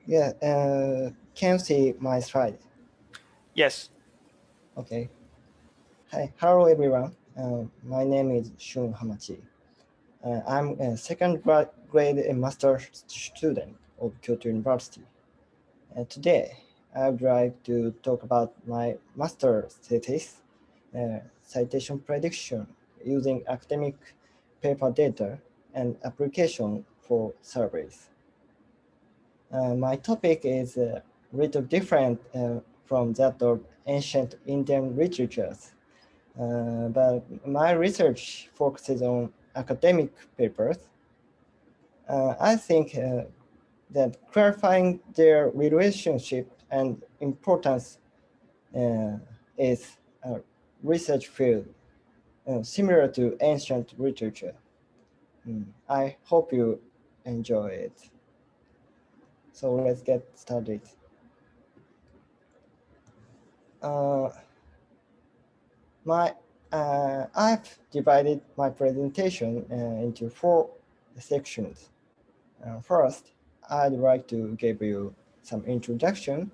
Yeah, can you see my slide? Yes. Okay. Hi, hello everyone. My name is Shun Hamachi. I'm a second grade master student of Kyoto University. Today, I would like to talk about my master thesis, citation prediction using academic paper data and application for surveys. My topic is a little different from that of ancient Indian literatures, but my research focuses on academic papers. I think that clarifying their relationship and importance uh, is a research field similar to ancient literature. I hope you enjoy it. So let's get started. Uh, I've divided my presentation into four sections. First, I'd like to give you some introduction.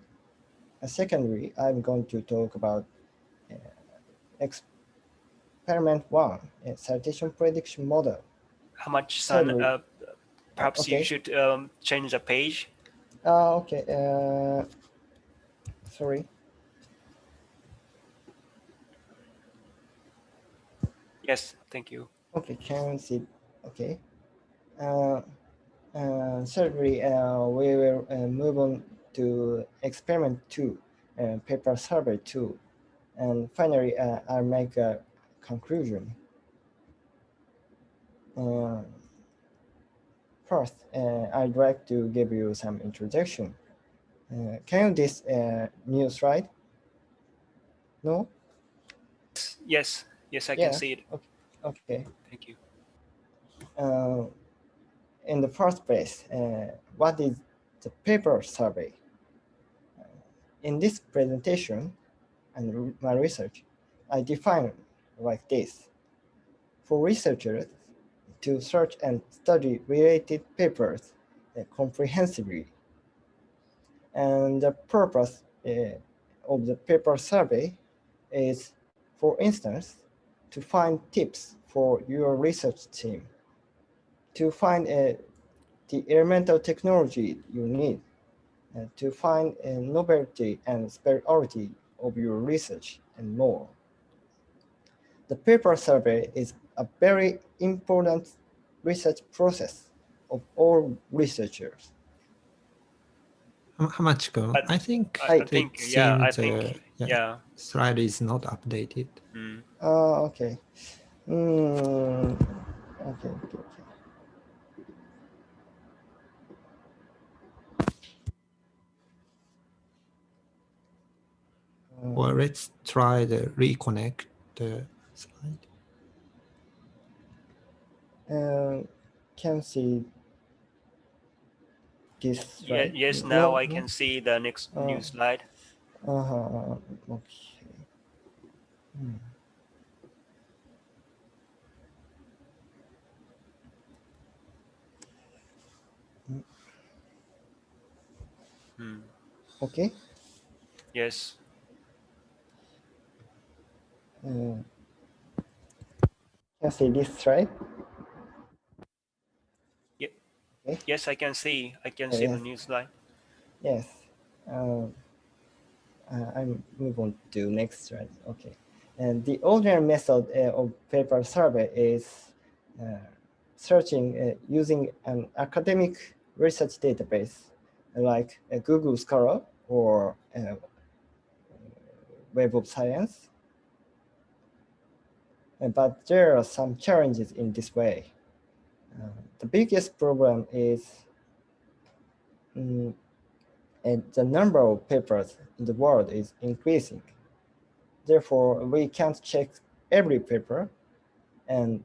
Secondly, I'm going to talk about uh, experiment one, a citation prediction model. Hamachi san, Thirdly, perhaps you okay, should change the page. okay, sorry. Yes, thank you. Okay, can you see? Okay. Uh, Thirdly, we will move on to experiment two, paper survey two. And finally, I'll make a conclusion. Uh, First, I'd like to give you some introduction. Can you this new slide? No? Yes, yes, I can Yeah. see it. Okay. Okay. Thank you. Uh, in the first place, what is the paper survey? In this presentation and my research, I define like this. For researchers to search and study related papers comprehensively. And the purpose of the paper survey is, for instance, to find tips for your research team, to find the elemental technology you need, to find a novelty and superiority of your research, and more. The paper survey is a very important research process of all researchers. Hamachi-kun, I, I think I Hi. think, it yeah, I seems think, yeah. slide is not updated. Mm. Okay. Okay, okay, okay. Well, let's try the reconnect the slide. Can see this, Yeah, right? yes, now No, I no. can see the next Uh, new slide. okay. Hmm. Hmm. Okay. Yes, Uh, can see this, right? yeah, Okay. yes, I can see the Yes. new slide. Yes. Uh, I'm move on to next slide. Okay. And the ordinary method of paper survey is uh, searching using an academic research database like Google Scholar or Web of Science. But there are some challenges in this way. The biggest problem is mm, the number of papers in the world is increasing. Therefore, we can't check every paper, and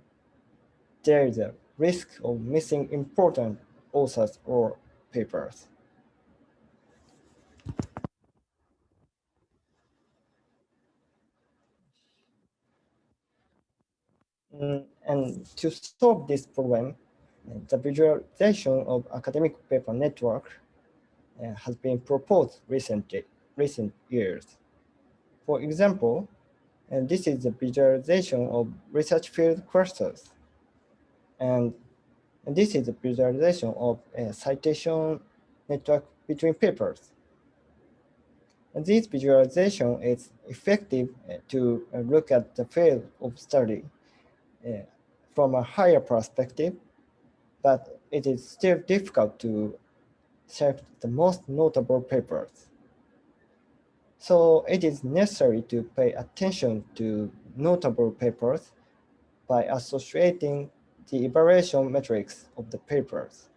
there is a risk of missing important authors or papers. And to solve this problem, the visualization of academic paper network has been proposed recent years. For example, this is the visualization of research field clusters. And this is the visualization of a citation network between papers. And this visualization is effective to look at the field of study from a higher perspective, but it is still difficult to select the most notable papers. So it is necessary to pay attention to notable papers by associating the evaluation metrics of the papers.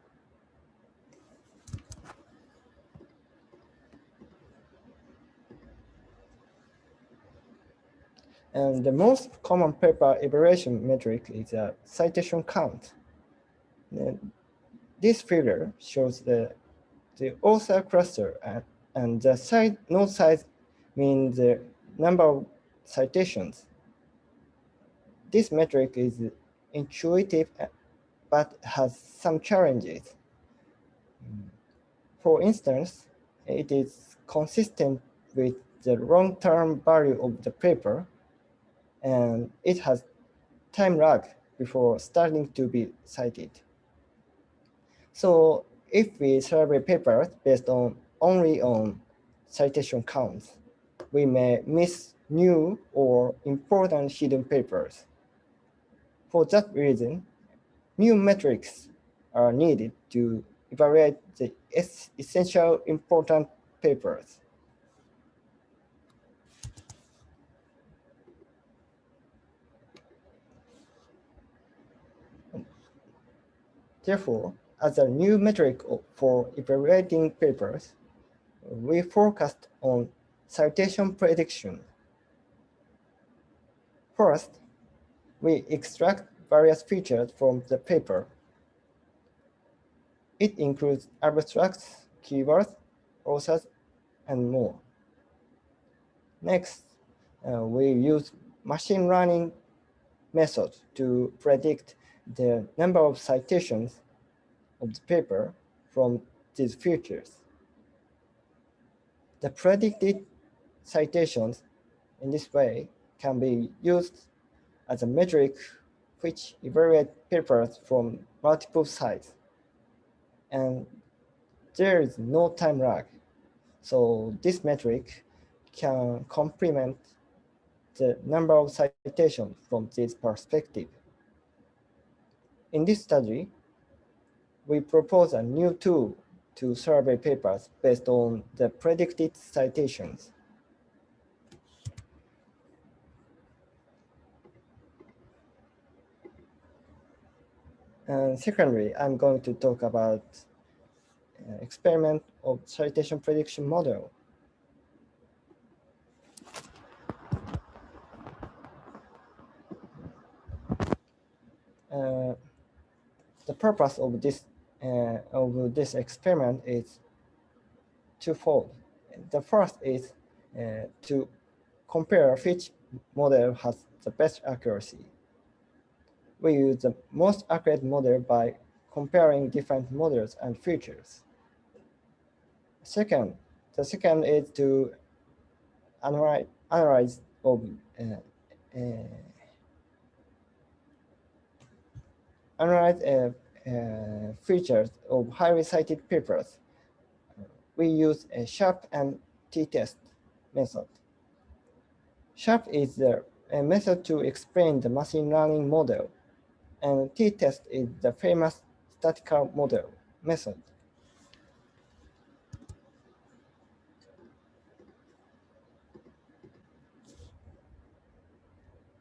And the most common paper evaluation metric is a citation count. And this figure shows the author cluster and the node size means the number of citations. This metric is intuitive but has some challenges. For instance, it is consistent with the long-term value of the paper, and it has time lag before starting to be cited. So if we survey papers based only on citation counts, we may miss new or important hidden papers. For that reason, new metrics are needed to evaluate the essential important papers. Therefore, as a new metric for evaluating papers, we focused on citation prediction. First, we extract various features from the paper. It includes abstracts, keywords, authors, and more. Next, we use machine learning methods to predict the number of citations of the paper from these features. The predicted citations in this way can be used as a metric which evaluates papers from multiple sites. And there is no time lag. So this metric can complement the number of citations from this perspective. In this study, we propose a new tool to survey papers based on the predicted citations. And secondly, I'm going to talk about experiment of citation prediction model. The purpose of this experiment is twofold. The first is to compare which model has the best accuracy. We use the most accurate model by comparing different models and features. The second is to analyze of features of highly cited papers. We use a SHARP and t-test method. SHARP is a method to explain the machine learning model, and t-test is the famous statistical model method.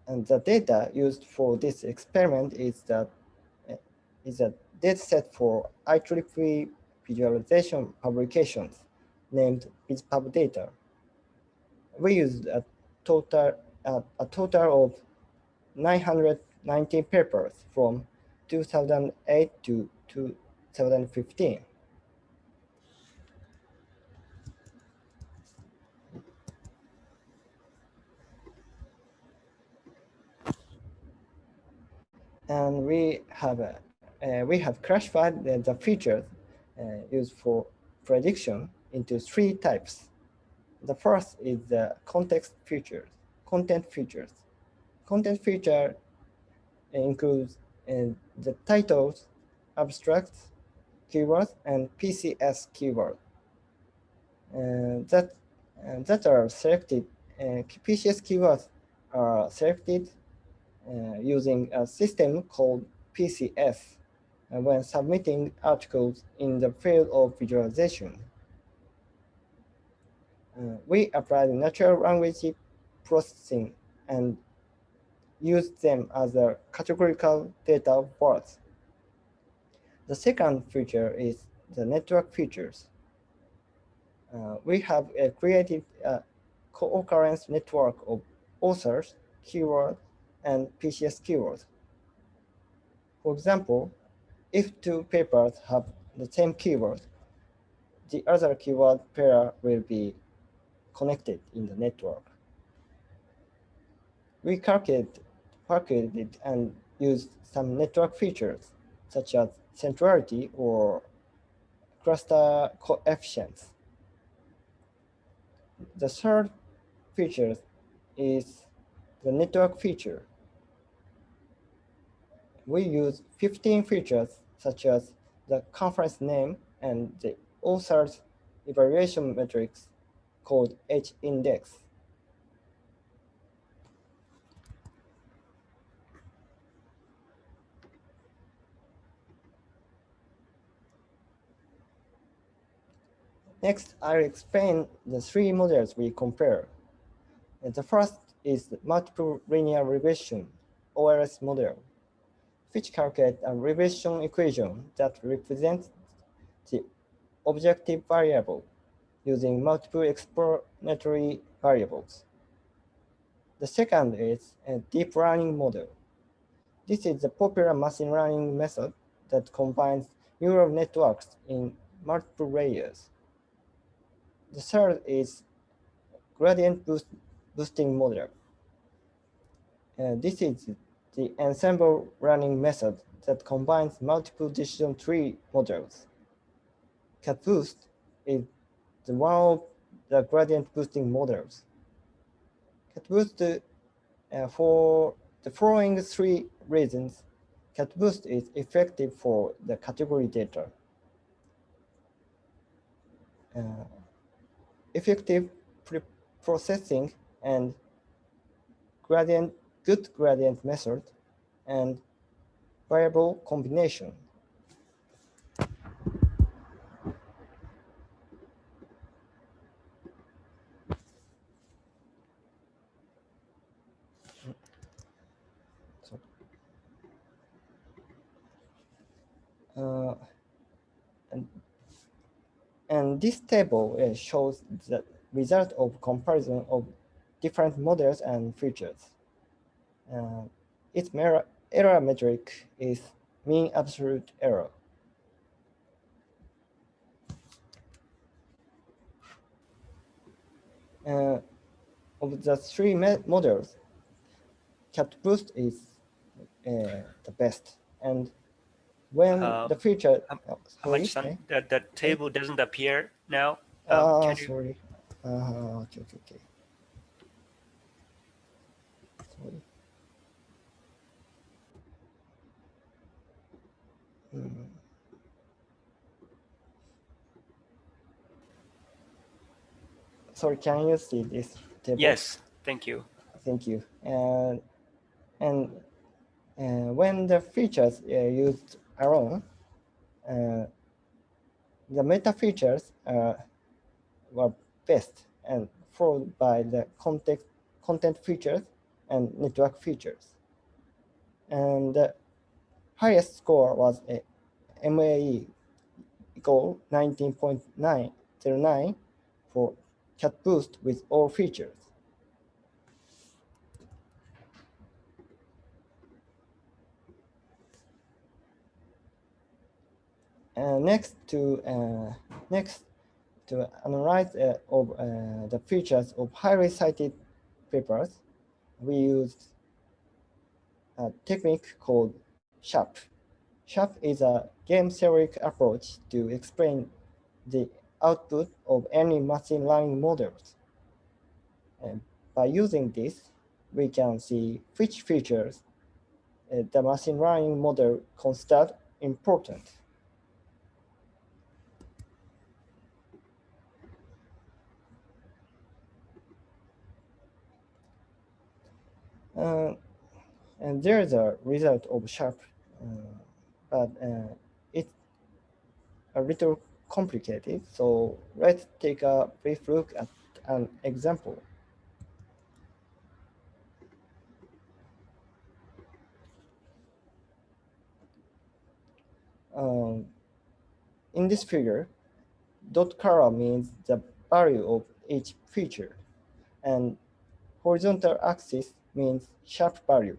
And the data used for this experiment is a dataset for IEEE visualization publications named BizPub data. We used a total of 919 papers from 2008 to 2015. And we have classified the features used for prediction into three types. The first is the content features. Content feature includes the titles, abstracts, keywords, and PCS keyword. That are selected. PCS keywords are selected using a system called PCS when submitting articles in the field of visualization. We apply natural language processing and use them as a categorical data words. The second feature is the network features. We have created a co-occurrence network of authors, keywords, and PCS keywords. For example, if two papers have the same keyword, the other keyword pair will be connected in the network. We calculated it and used some network features, such as centrality or cluster coefficients. The third feature is the network feature. We use 15 features, such as the conference name and the author's evaluation matrix called H-index. Next, I'll explain the three models we compare. The first is the multiple linear regression, OLS model, which calculates a regression equation that represents the objective variable using multiple explanatory variables. The second is a deep learning model. This is the popular machine learning method that combines neural networks in multiple layers. The third is gradient boosting model. This is the ensemble learning method that combines multiple decision tree models. CatBoost is one of the gradient boosting models. CatBoost, for the following three reasons, CatBoost is effective for the category data. Effective processing and good gradient method, and variable combination. And this table shows the result of comparison of different models and features. Its error metric is mean absolute error. Of the three models, CatBoost is the best. And when the feature, Hamachi-san, that table doesn't appear now. Sorry. Okay. Sorry. Sorry, can you see this table? Yes, thank you. Thank you. And when the features are used alone, the meta features were best, and followed by the content features and network features. And the highest score was a MAE equal 19.909 for CatBoost with all features. Next to analyze the features of highly cited papers, we used a technique called SHAP. SHAP is a game theoretic approach to explain the output of any machine learning models. And by using this, we can see which features the machine learning model considered important. And there is a result of SHARP, but it's a little complicated. So let's take a brief look at an example. In this figure, dot color means the value of each feature, and horizontal axis means SHARP value.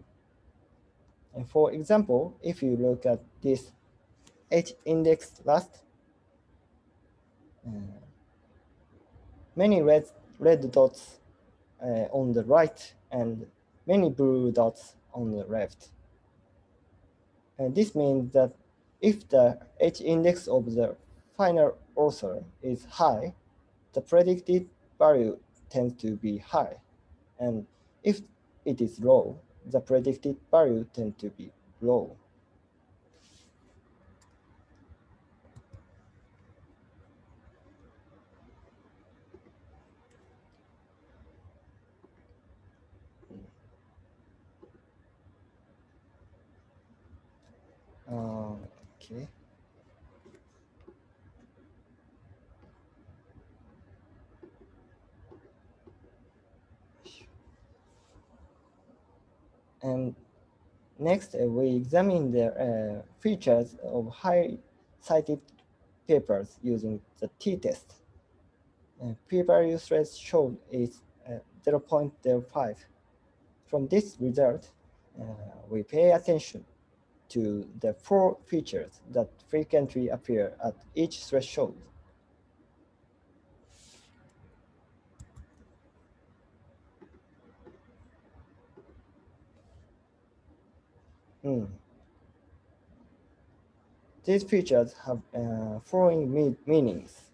And for example, if you look at this H-index last, many red dots on the right and many blue dots on the left. And this means that if the H-index of the final author is high, the predicted value tends to be high. And if it is low, the predicted value tends to be low. Okay. And next, we examine the features of high-cited papers using the t-test. P-value threshold is 0.05. From this result, we pay attention to the 4 features that frequently appear at each threshold. These features have following meanings.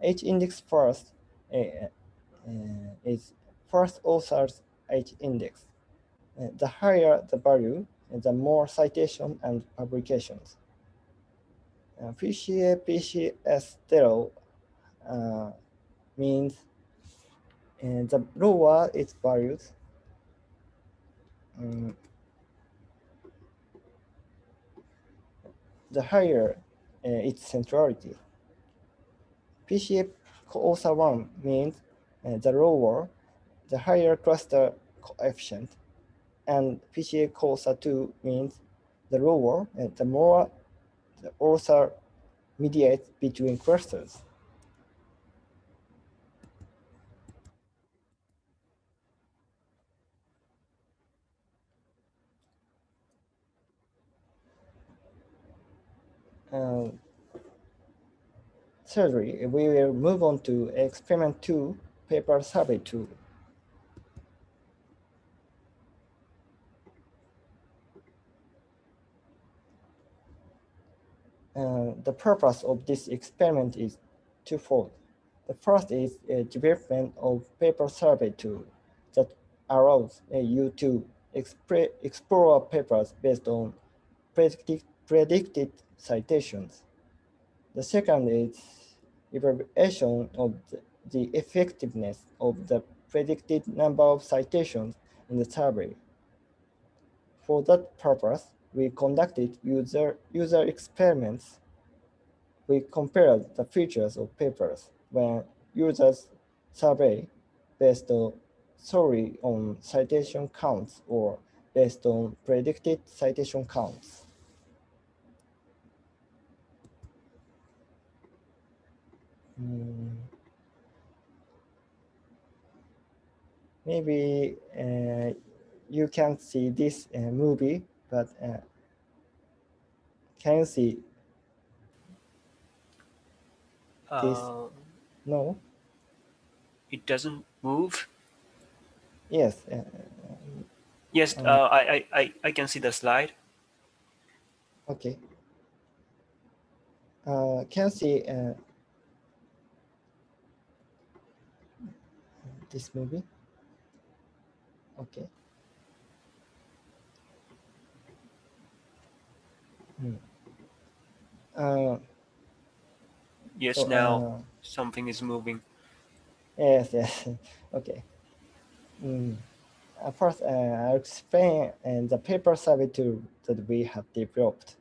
H-index first is first author's H-index. The higher the value, the more citation and publications. PCA PCS 0 means the lower its values, the higher its centrality. PCA co-author 1 means the lower, the higher cluster coefficient, and PCA co-author 2 means the lower, the more the author mediates between clusters. Thirdly, we will move on to experiment 2, paper survey 2. The purpose of this experiment is twofold. The first is a development of paper survey tool that allows you to explore papers based on predicted citations. The second is evaluation of the effectiveness of the predicted number of citations in the survey. For that purpose, we conducted user experiments. We compared the features of papers when users survey based solely on citation counts or based on predicted citation counts. Maybe you can't see this movie, but can you see this? No? It doesn't move. Yes. Yes, I can see the slide. Okay. Can you see this maybe. Okay. Uh, Yes, so now something is moving. yes, yes. Okay. First, I'll explain the paper survey tool that we have developed.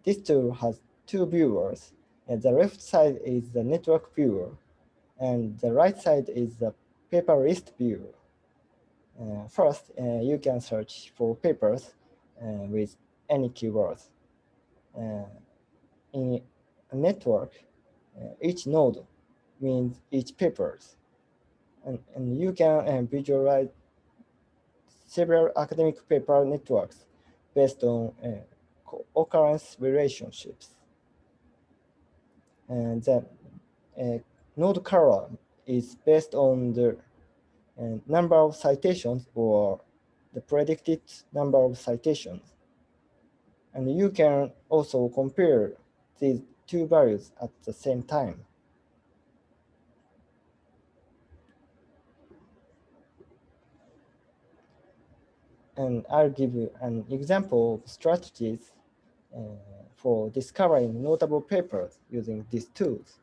This tool has two viewers. The left side is the network viewer, and the right side is the paper list viewer. First, you can search for papers with any keywords. In a network, each node means each papers, and you can visualize several academic paper networks based on occurrence relationships. And the node color is based on the number of citations or the predicted number of citations. And you can also compare these two values at the same time. And I'll give you an example of strategies for discovering notable papers using these tools.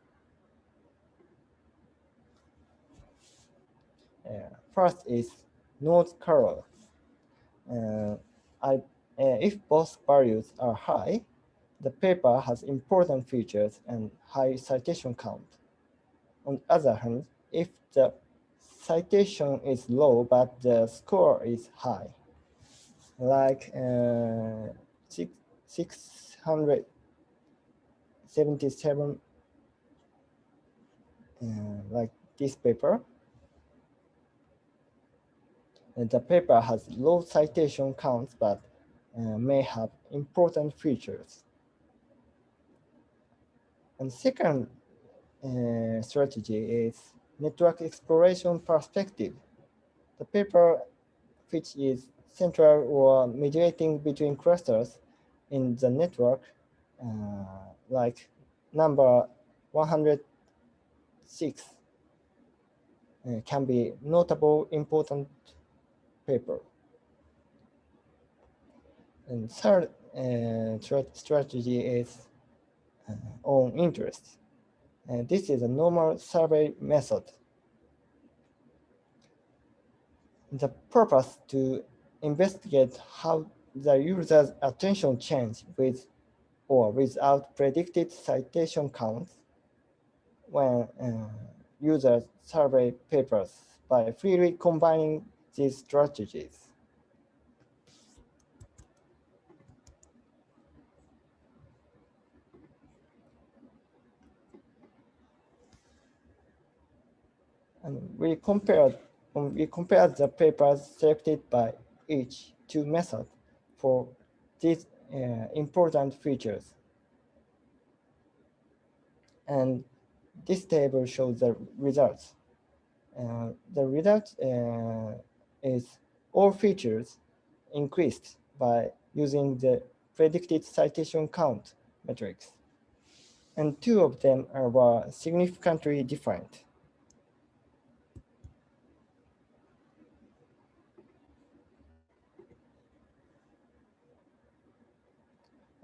First is node color. If both values are high, the paper has important features and high citation count. On the other hand, if the citation is low but the score is high, like 677, like this paper, the paper has low citation counts but may have important features. And second strategy is network exploration perspective. The paper which is central or mediating between clusters in the network, like number 106, can be notable important paper. And third strategy is own interest. And this is a normal survey method. The purpose to investigate how the user's attention change with or without predicted citation counts when users survey papers by freely combining these strategies. And we compared the papers selected by each two methods for these important features. And this table shows the results. The result is all features increased by using the predicted citation count metrics. And two of them were significantly different.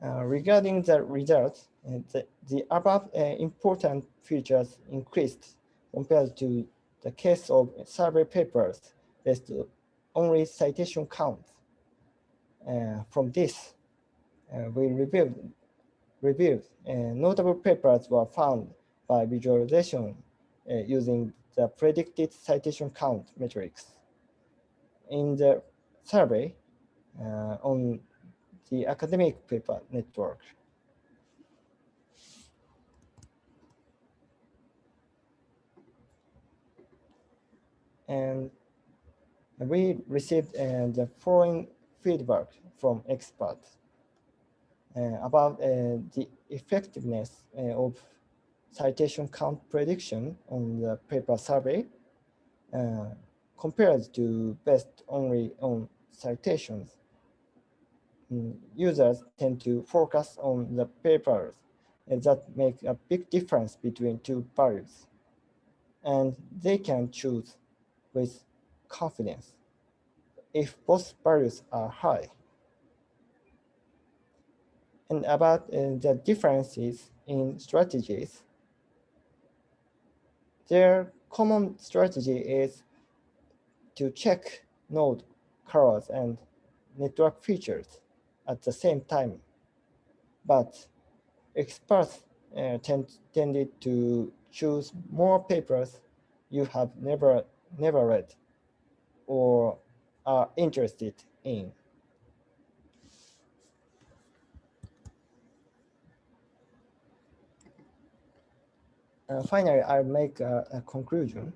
Regarding the results, the above important features increased compared to the case of survey papers based only citation counts. From this, we reviewed notable papers were found by visualization using the predicted citation count metrics. In the survey on the academic paper network. And we received the following feedback from experts about the effectiveness of citation count prediction on the paper survey compared to based only on citations. Users tend to focus on the papers that make a big difference between two values. and they can choose with confidence if both values are high. And about the differences in strategies, their common strategy is to check node colors and network features at the same time. But experts tended to choose more papers you have never read or are interested in. Finally, I'll make a conclusion.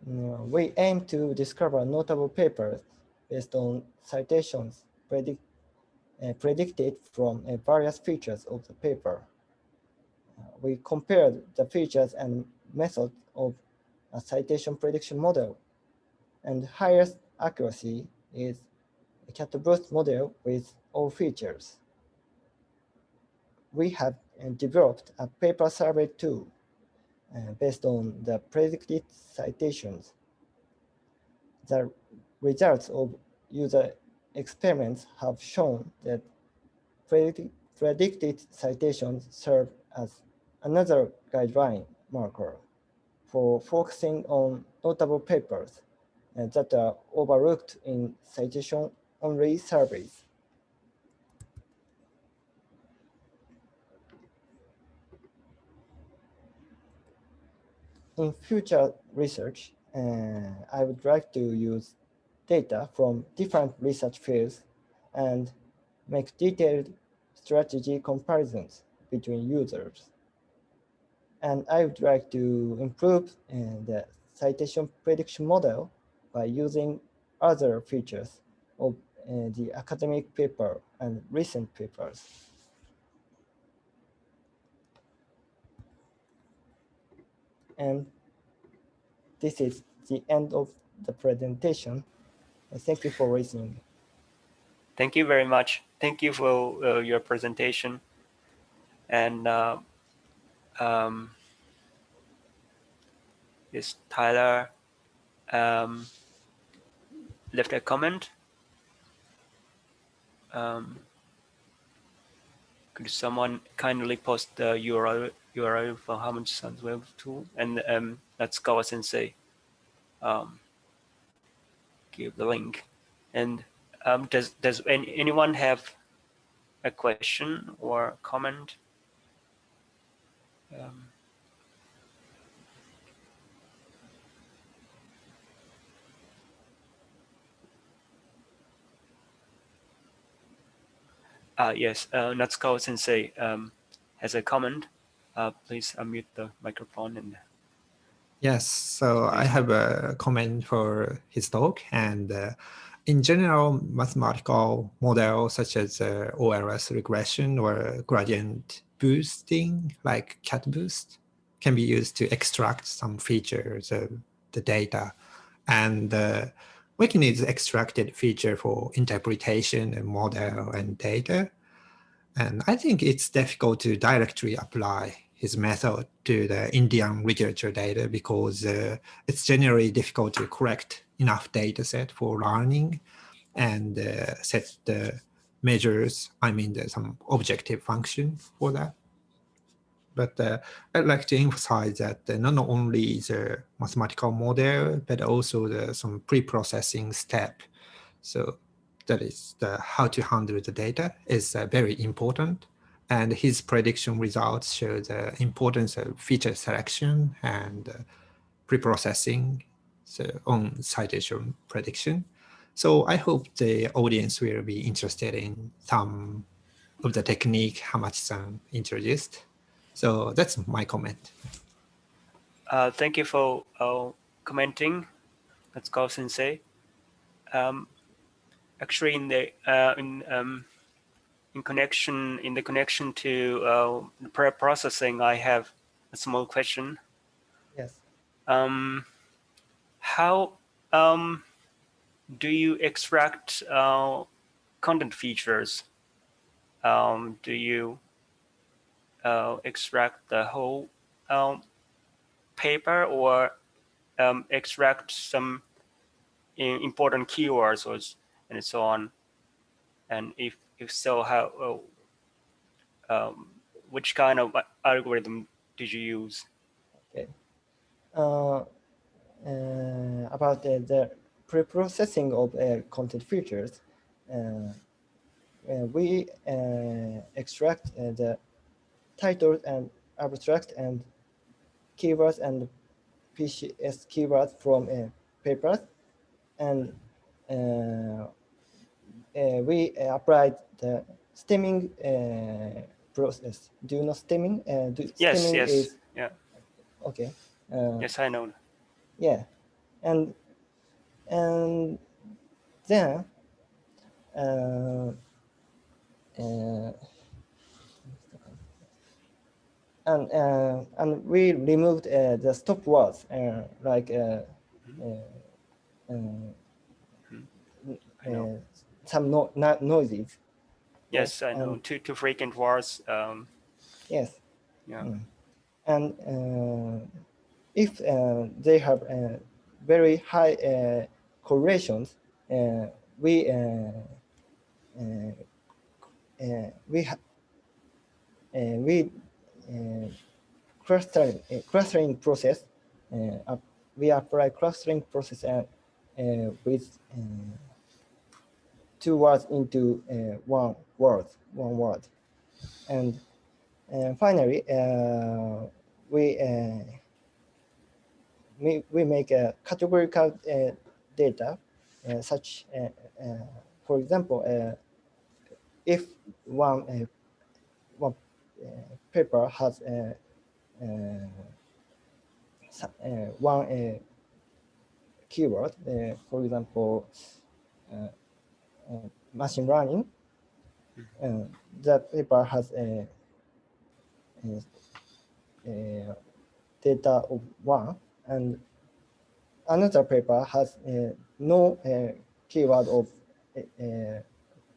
We aim to discover notable papers based on citations predicted from various features of the paper. We compared the features and methods of a citation prediction model, and highest accuracy is a cat-boost model with all features. We have developed a paper survey tool based on the predicted citations. The results of user experiments have shown that predicted citations serve as another guideline marker for focusing on notable papers that are overlooked in citation-only surveys. In future research, I would like to use data from different research fields and make detailed strategy comparisons between users. And I would like to improve the citation prediction model by using other features of the academic paper and recent papers. And this is the end of the presentation. Thank you for listening. Thank you very much. Thank you for your presentation. And is Tyler left a comment? Could someone kindly post the URL for Hamachi-san's web tool, and let's go Sensei give the link. And does anyone have a question or comment? Yes, Natsukawa Sensei has a comment. Please unmute the microphone and. Yes, so I have a comment for his talk. And in general, mathematical models such as OLS regression or gradient boosting, like cat boost, can be used to extract some features of the data. And we can use extracted feature for interpretation and model and data. And I think it's difficult to directly apply his method to the Indian literature data because it's generally difficult to collect enough data set for learning and set the measures, some objective function for that. But I'd like to emphasize that not only the mathematical model, but also some pre-processing step. So that is how to handle the data is very important. And his prediction results show the importance of feature selection and pre-processing on citation prediction. So I hope the audience will be interested in some of the technique Hamachi-san introduced. So that's my comment. Thank you for commenting. Let's go Sensei. Actually, in the connection to pre-processing, I have a small question. Yes. How do you extract content features? Do you extract the whole paper, or extract some important keywords and so on? And if so, how which kind of algorithm did you use? Okay. About the pre-processing of content features, we extract the titles and abstract and keywords and PCS keywords from papers, and we applied the stemming process. Do you know stemming? Yes, Stemming yes, is yeah, okay. yes, I know. Yeah, and then uh, and we removed the stop words like I know. some noises. Yes, I know. And Too frequent words. yes, Yeah. and if they have very high correlations, we we clustering process. We apply clustering process with two words into one word, and finally we make a categorical data, such for example, if one paper has one keyword, for example, machine learning, that paper has a data of one, and another paper has no keyword of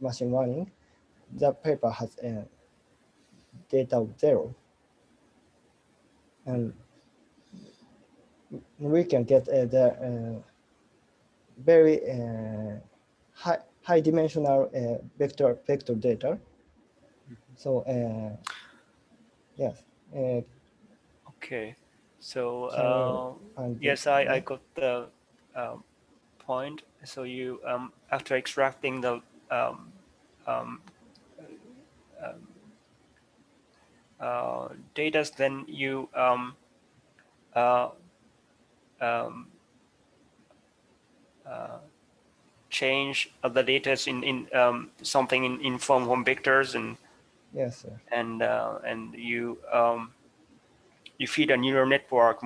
machine learning. That paper has data of 0, and we can get the very high dimensional vector data. So yes, Okay. So can you find yes, I got the point. So you after extracting the um, um, data, then you uh, um, change the data in something in form of vectors, Yes, sir. and you feed a neural network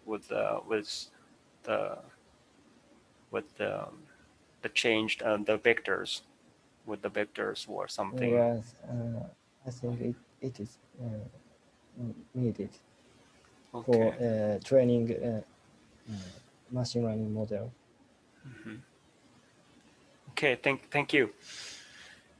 with the with the changed the vectors with the vectors or something. Yes, I think it is needed for Okay. training machine learning model. Okay. Thank you.